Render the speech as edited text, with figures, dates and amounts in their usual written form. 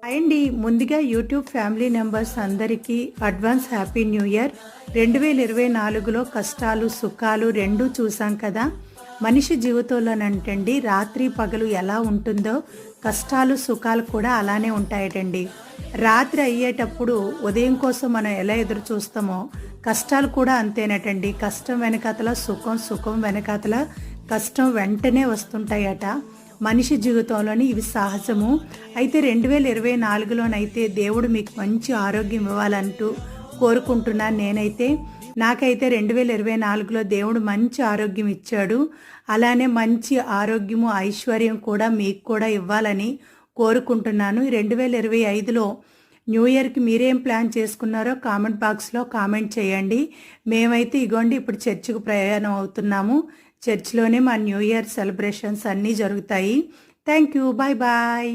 అండి ముందుగా YouTube family members అందరికీ అడ్వాన్స్ హ్యాపీ న్యూ ఇయర్. 2024లో కష్టాలు సుఖాలు రెండూ చూసాం కదా. మనిషి జీవితంలోనంటండి రాత్రి పగలు ఎలా ఉంటుందో కష్టాలు సుఖాలు కూడా అలానే ఉంటాయటండి. రాత్రి అయ్యేటప్పుడు ఉదయం కోసం మనం ఎలా ఎదురు చూస్తామో కష్టాలు కూడా అంతేనటండి. కష్టం వెనకాతల సుఖం, సుఖం వెనకాతల కష్టం వెంటనే వస్తుంటాయట. మనిషి జీవితంలోని ఇవి సహజము. అయితే 2024లోనైతే దేవుడు మీకు మంచి ఆరోగ్యం ఇవ్వాలంటూ కోరుకుంటున్నాను నేనైతే. నాకైతే 2024లో దేవుడు మంచి ఆరోగ్యం ఇచ్చాడు. అలానే మంచి ఆరోగ్యము ఐశ్వర్యం కూడా మీకు కూడా ఇవ్వాలని కోరుకుంటున్నాను. 2025లో న్యూ ఇయర్కి మీరేం ప్లాన్ చేసుకున్నారో కామెంట్ బాక్స్లో కామెంట్ చేయండి. మేమైతే ఇగోండి ఇప్పుడు చర్చికి ప్రయాణం అవుతున్నాము. చర్చ్లోనే మా న్యూ ఇయర్ సెలబ్రేషన్స్ అన్నీ జరుగుతాయి. Thank you. Bye bye.